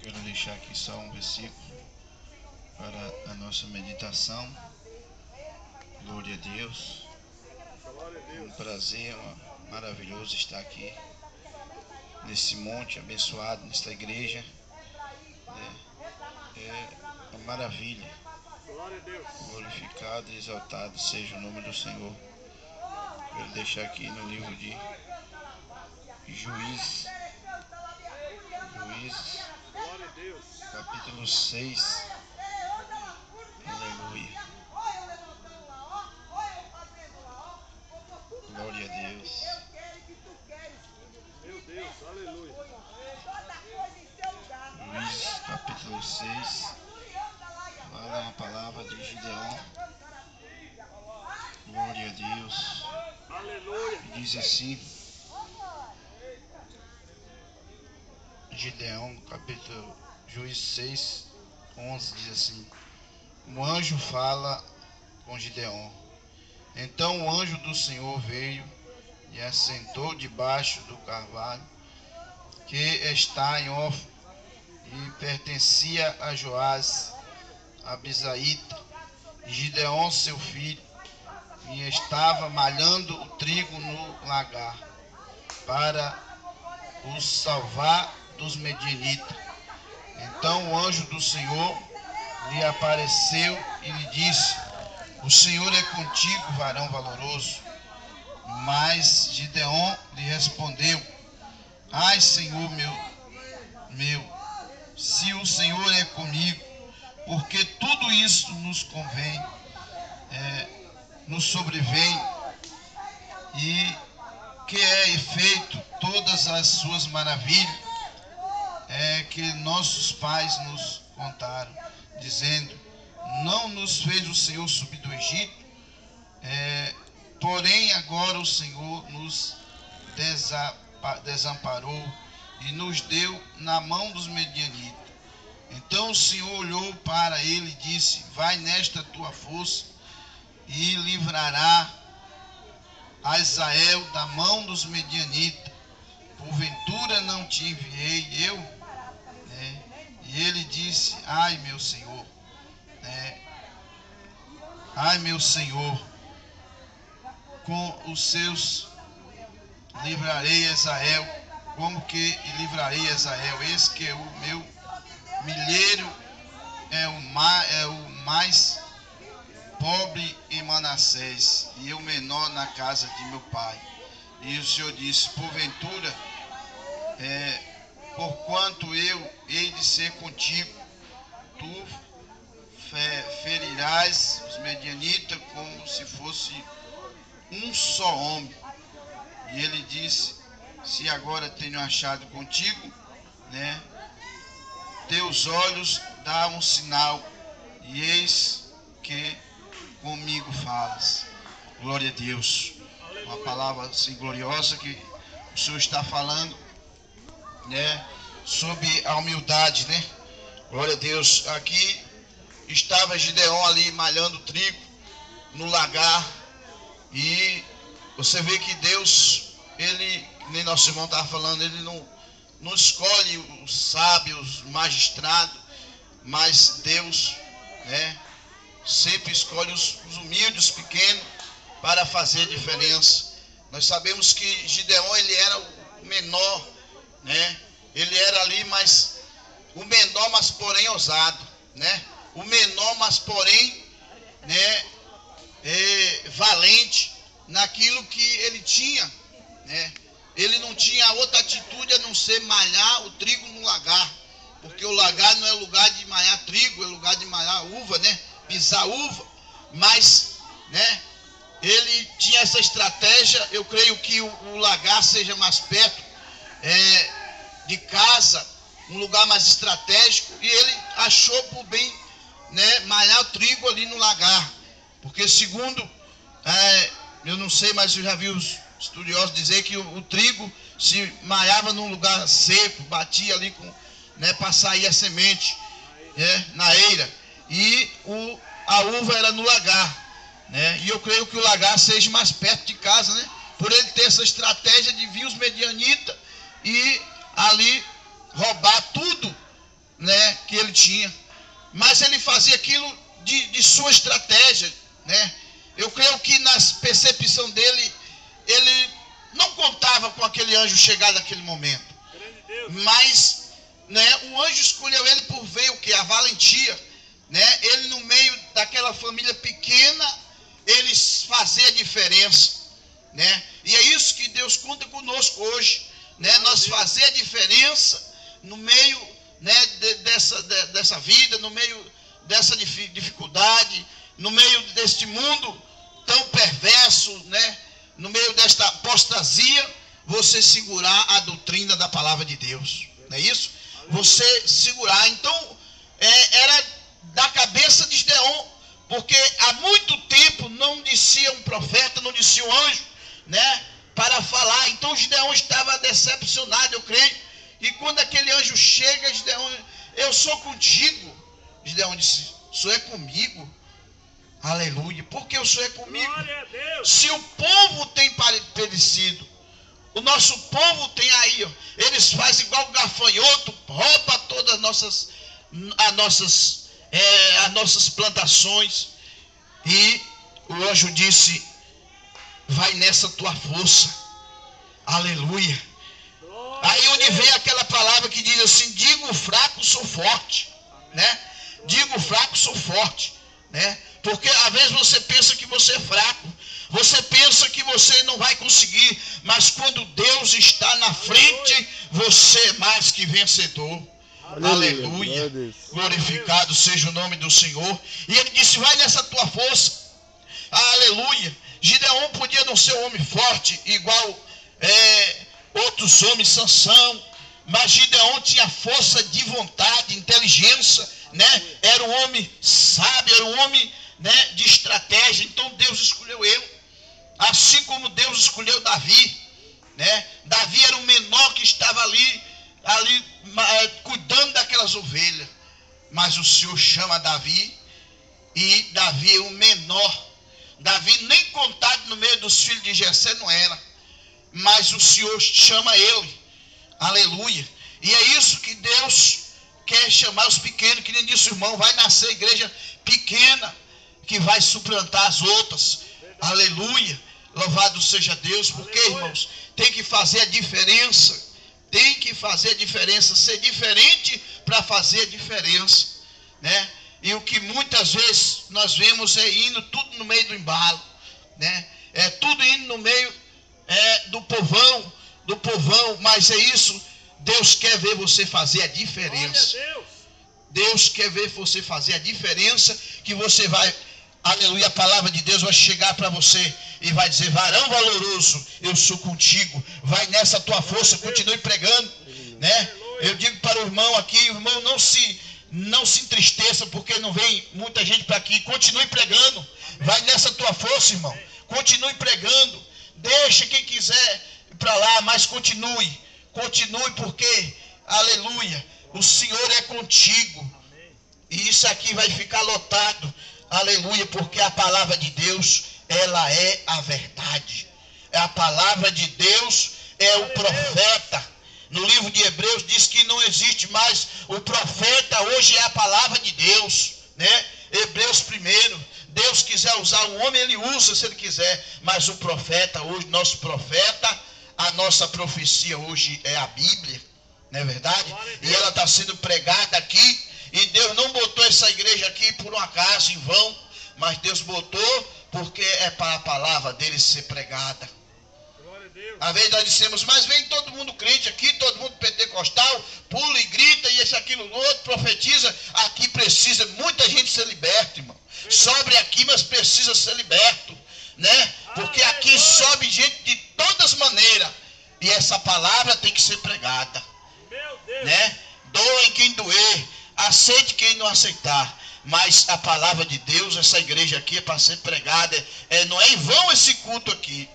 Quero deixar aqui só um versículo para a nossa meditação. Glória a Deus. É um prazer maravilhoso estar aqui nesse monte abençoado, nesta igreja. É uma maravilha. Glorificado e exaltado seja o nome do Senhor. Quero deixar aqui no livro de Juízes, capítulo 6. Aleluia. Glória a Deus. Meu Deus, aleluia. Juízes, capítulo 6. Fala uma palavra de Gideão. Glória a Deus. Aleluia. E diz assim: Gideão, capítulo Juízes 6, 11, diz assim: o anjo fala com Gideão. Então o anjo do Senhor veio e assentou debaixo do carvalho que está em Ofra, e pertencia a Joás, a Bisaíta, e Gideão seu filho, e estava malhando o trigo no lagar, para os salvar dos medianitas. Então o anjo do Senhor lhe apareceu e lhe disse: o Senhor é contigo, varão valoroso. Mas Gideão lhe respondeu: ai, Senhor meu, se o Senhor é comigo, porque tudo isso nos convém, nos sobrevém, e que é feito todas as suas maravilhas, que nossos pais nos contaram, dizendo: não nos fez o Senhor subir do Egito, porém agora o Senhor nos desamparou e nos deu na mão dos medianitas. Então o Senhor olhou para ele e disse: vai nesta tua força e livrará a Israel da mão dos medianitas. Porventura não te enviei eu? E ele disse: ai, meu Senhor, ai, meu Senhor, com os seus livrarei Israel. Como que livrarei Israel? Eis que o meu milheiro é o mais pobre em Manassés, e eu menor na casa de meu pai. E o Senhor disse: porventura, porquanto eu hei de ser contigo, tu ferirás os medianitas como se fosse um só homem. E ele disse: se agora tenho achado contigo, teus olhos dá um sinal, e eis que comigo falas. Glória a Deus. Uma palavra assim gloriosa que o Senhor está falando, sobre a humildade, Glória a Deus. Aqui estava Gideão ali malhando trigo no lagar, e você vê que Deus, ele, nem nosso irmão estava falando, ele não escolhe os sábios, os magistrados, mas Deus, sempre escolhe os humildes, os pequenos, para fazer diferença. Nós sabemos que Gideão, ele era o menor, ele era ali, mas o menor, mas porém ousado, o menor, mas porém, valente naquilo que ele tinha, Ele não tinha outra atitude a não ser malhar o trigo no lagar, porque o lagar não é lugar de malhar trigo, é lugar de malhar uva, pisar uva. Mas, ele tinha essa estratégia. Eu creio que o lagar seja mais perto de casa, um lugar mais estratégico, e ele achou por bem, malhar o trigo ali no lagar, porque segundo, eu não sei, mas eu já vi os estudiosos dizer que o trigo se malhava num lugar seco, batia ali para sair a semente, na eira, e a uva era no lagar, e eu creio que o lagar seja mais perto de casa, por ele ter essa estratégia de vir os medianitas e ali roubar tudo, ele tinha. Mas ele fazia aquilo de sua estratégia, né? Eu creio que na percepção dele, ele não contava com aquele anjo chegar naquele momento. Mas, né, o anjo escolheu ele por ver o que? A valentia, né? Ele no meio daquela família pequena, ele fazia a diferença, né? E é isso que Deus conta conosco hoje, né? Nós fazer a diferença no meio, né, dessa vida, no meio dessa dificuldade, no meio deste mundo tão perverso, né? No meio desta apostasia, você segurar a doutrina da palavra de Deus, não é isso? Você segurar. Então, era da cabeça de Gideon, porque há muito tempo não descia um profeta, não descia um anjo, né, para falar. Então Gideon estava decepcionado, eu creio. E quando aquele anjo chega, Gideon, eu sou contigo. Gideon disse, o Senhor é comigo. Aleluia. Porque o Senhor é comigo. Se o povo tem perecido, o nosso povo tem aí, ó, eles fazem igual o gafanhoto, rouba todas as nossas plantações. E o anjo disse, vai nessa tua força. Aleluia. Aí onde vem aquela palavra que diz assim, digo fraco, sou forte, né? Digo fraco, sou forte, né? Porque às vezes você pensa que você é fraco, você pensa que você não vai conseguir, mas quando Deus está na frente, você é mais que vencedor. Aleluia. Glorificado seja o nome do Senhor. E ele disse, vai nessa tua força. Aleluia. Gideon podia não ser um homem forte, igual outros homens, Sansão, mas Gideon tinha força de vontade, inteligência, né? Era um homem sábio, era um homem, né, de estratégia. Então Deus escolheu ele, assim como Deus escolheu Davi, né? Davi era o menor que estava ali cuidando daquelas ovelhas, mas o Senhor chama Davi, e Davi é o menor. Davi nem contado no meio dos filhos de Jessé não era, mas o Senhor chama ele. Aleluia. E é isso que Deus quer chamar os pequenos, que nem disse o irmão, vai nascer igreja pequena que vai suplantar as outras. Aleluia. Louvado seja Deus. Porque, irmãos, tem que fazer a diferença. Tem que fazer a diferença, ser diferente para fazer a diferença, né? E o que muitas vezes nós vemos é indo tudo no meio do embalo, né? É tudo indo no meio do povão, mas é isso. Deus quer ver você fazer a diferença. Deus quer ver você fazer a diferença, que você vai, aleluia, a palavra de Deus vai chegar para você e vai dizer, varão valoroso, eu sou contigo, vai nessa tua força, continue pregando, né? Eu digo para o irmão aqui, o irmão não se entristeça porque não vem muita gente para aqui, continue pregando, vai nessa tua força, irmão, continue pregando, deixa quem quiser ir para lá, mas continue porque, aleluia, o Senhor é contigo, e isso aqui vai ficar lotado, aleluia, porque a palavra de Deus, ela é a verdade. A palavra de Deus é o profeta. No livro de Hebreus diz que não existe mais o profeta, hoje é a palavra de Deus, né? Hebreus 1, Deus quiser usar um homem, ele usa se ele quiser, mas o profeta hoje, nosso profeta, a nossa profecia hoje é a Bíblia, não é verdade? E ela está sendo pregada aqui, e Deus não botou essa igreja aqui por um acaso, em vão, mas Deus botou porque é para a palavra dele ser pregada. Às vezes nós dissemos, mas vem todo mundo crente aqui, todo mundo pentecostal, pula e grita, e esse, aquilo, outro, profetiza. Aqui precisa muita gente ser liberta, irmão. Sobe aqui, mas precisa ser liberto, né? Porque aqui sobe gente de todas maneiras, e essa palavra tem que ser pregada, né? Doem quem doer, aceite quem não aceitar, mas a palavra de Deus, essa igreja aqui é para ser pregada, não é em vão esse culto aqui.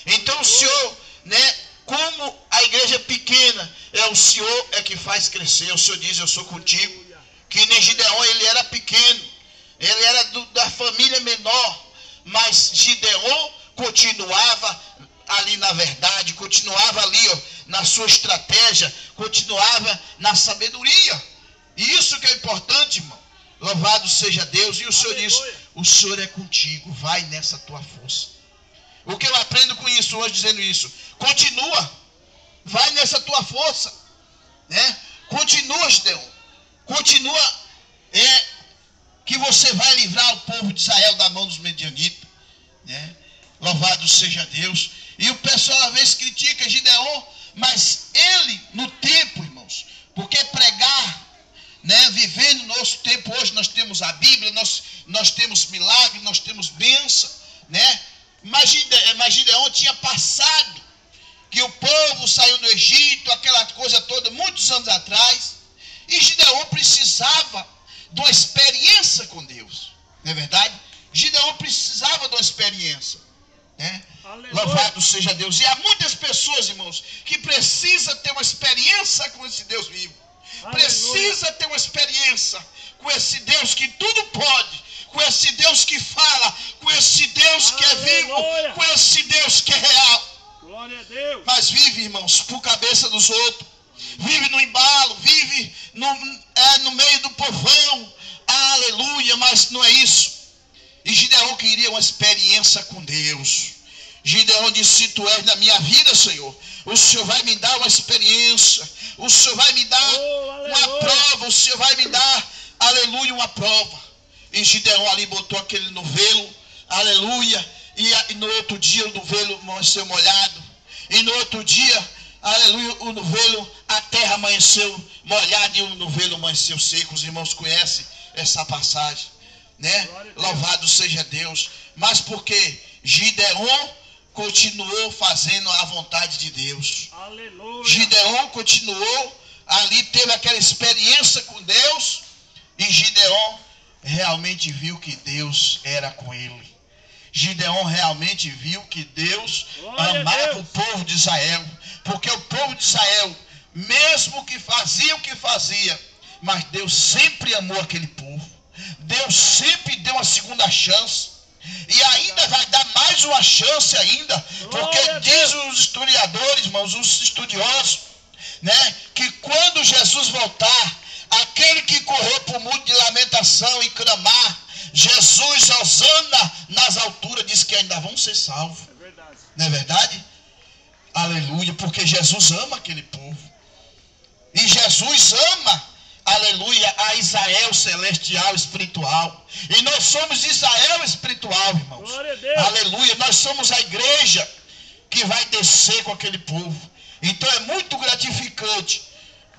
Então o Senhor, né, como a igreja é pequena, o Senhor é que faz crescer. O Senhor diz, eu sou contigo. Que nem Gideon, ele era pequeno, ele era da família menor, mas Gideon continuava ali na verdade, continuava ali, ó, na sua estratégia, continuava na sabedoria. E isso que é importante, irmão. Louvado seja Deus. E o Senhor diz, o Senhor é contigo, vai nessa tua força. O que eu aprendo com isso hoje, dizendo isso? Continua, vai nessa tua força, né? Continua, Gideon. Continua, que você vai livrar o povo de Israel da mão dos medianitas, né? Louvado seja Deus. E o pessoal às vezes critica Gideon, mas ele no tempo, irmãos, porque pregar, né, vivendo no nosso tempo, hoje nós temos a Bíblia, nós temos milagre, nós temos bênção, né? Mas Gideon tinha passado, que o povo saiu do Egito, aquela coisa toda, muitos anos atrás, e Gideon precisava de uma experiência com Deus, não é verdade? Gideon precisava de uma experiência, né? Louvado seja Deus. E há muitas pessoas, irmãos, que precisam ter uma experiência com esse Deus vivo. Precisa ter uma experiência com esse Deus que tudo pode, com esse Deus que fala, com esse Deus que é vivo, com esse Deus que é real. Glória a Deus. Mas vive, irmãos, por cabeça dos outros, vive no embalo, vive no meio do povão, aleluia, mas não é isso. E Gideon queria uma experiência com Deus. Gideon disse, se tu és na minha vida, Senhor, o Senhor vai me dar uma experiência, o Senhor vai me dar uma prova, o Senhor vai me dar, aleluia, uma prova. E Gideon ali botou aquele novelo, aleluia, e no outro dia o novelo amanheceu molhado, e no outro dia, aleluia, o novelo, a terra amanheceu molhada e o novelo amanheceu seco. Os irmãos conhecem essa passagem, né? Louvado seja Deus. Mas porque Gideon continuou fazendo a vontade de Deus. Aleluia. Gideon continuou ali, teve aquela experiência com Deus, e Gideon realmente viu que Deus era com ele. Gideon realmente viu que Deus amava o povo de Israel, porque o povo de Israel, mesmo que fazia o que fazia, mas Deus sempre amou aquele povo. Deus sempre deu uma segunda chance, e ainda vai dar mais uma chance ainda, porque diz os historiadores, irmãos, os estudiosos, né, que quando Jesus voltar, aquele que correu por mundo de lamentação e clamar, Jesus, Hosana nas alturas, diz que ainda vão ser salvos. É verdade. Não é verdade? Aleluia, porque Jesus ama aquele povo. E Jesus ama, aleluia, a Israel celestial, espiritual. E nós somos Israel espiritual, irmãos. Glória a Deus. Aleluia, nós somos a igreja que vai descer com aquele povo. Então é muito gratificante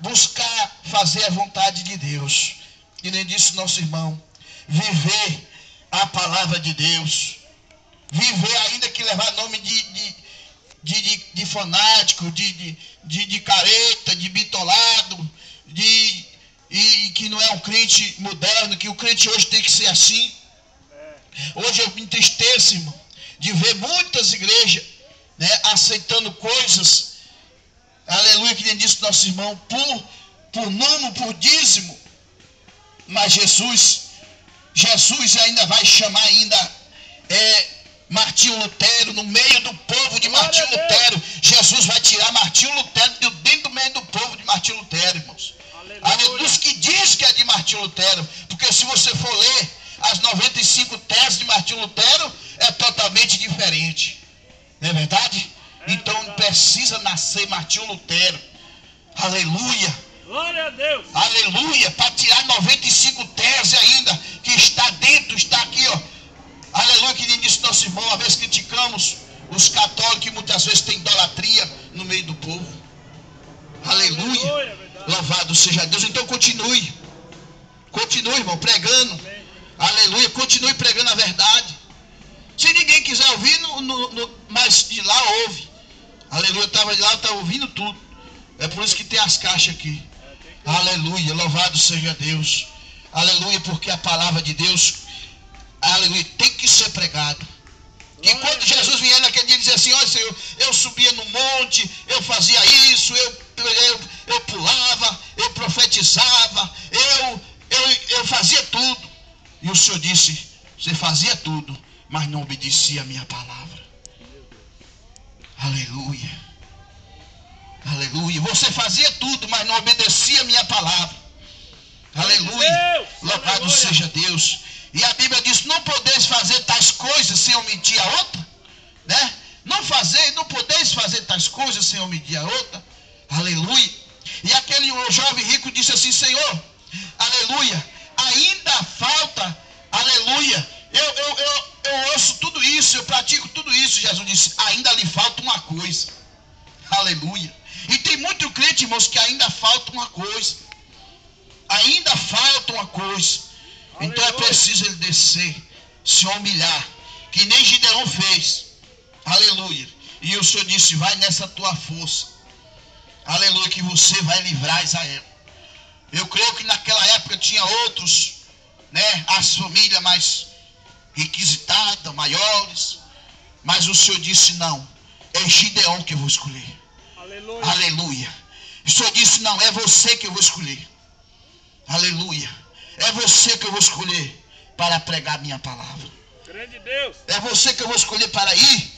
buscar fazer a vontade de Deus. E nem disse nosso irmão, viver a palavra de Deus, viver ainda que levar nome de fanático, de careta, de bitolado, e que não é um crente moderno, que o crente hoje tem que ser assim. Hoje eu me entristeço, irmão, de ver muitas igrejas, né, aceitando coisas, aleluia, que nem disse nosso irmão, por número, por dízimo. Mas Jesus ainda vai chamar ainda Martinho Lutero, no meio do povo de Martinho Lutero. Jesus vai tirar Martinho Lutero dentro do meio do povo de Martinho Lutero, irmãos. Aleluia. Dos que diz que é de Martinho Lutero, porque se você for ler as 95 teses de Martinho Lutero, é totalmente diferente, não é verdade? Então precisa nascer Martinho Lutero, aleluia. Glória a Deus. Aleluia, para tirar 95 teses ainda, que está dentro, está aqui, ó. Aleluia, que nem disse nosso irmão, às vezes criticamos os católicos que muitas vezes tem idolatria no meio do povo. Aleluia, louvado seja Deus. Então continue, irmão, pregando. Amém. Aleluia, continue pregando a verdade. Se ninguém quiser ouvir, mas de lá ouve. Aleluia, eu estava de lá, eu estava ouvindo tudo. É por isso que tem as caixas aqui. Aleluia, louvado seja Deus. Aleluia, porque a palavra de Deus, aleluia, tem que ser pregado. E quando Jesus vier naquele dia dizer assim, olha Senhor, eu subia no monte, eu fazia isso, eu pulava, eu profetizava, eu fazia tudo. E o Senhor disse, você fazia tudo, mas não obedecia a minha palavra. Aleluia. Aleluia. Você fazia tudo, mas não obedecia a minha palavra. Aleluia. Deus. Louvado Aleluia. seja Deus. E a Bíblia diz: não podeis fazer tais coisas sem omitir a outra, né? Não podeis fazer tais coisas sem omitir a outra. Aleluia. E o jovem rico disse assim: Senhor, aleluia, ainda falta, aleluia, eu ouço tudo isso, eu pratico tudo isso. Jesus disse: ainda lhe falta uma coisa. Aleluia. E tem muito crente, irmãos, que ainda falta uma coisa. Ainda falta uma coisa. Aleluia. Então é preciso ele descer, se humilhar, que nem Gideão fez. Aleluia. E o Senhor disse: vai nessa tua força. Aleluia, que você vai livrar Israel. Eu creio que naquela época tinha outros, né? As famílias mais requisitadas, maiores. Mas o Senhor disse: não, é Gideão que eu vou escolher. Aleluia. Aleluia. O Senhor disse: não, é você que eu vou escolher. Aleluia. É você que eu vou escolher para pregar a minha palavra. Grande Deus. É você que eu vou escolher para ir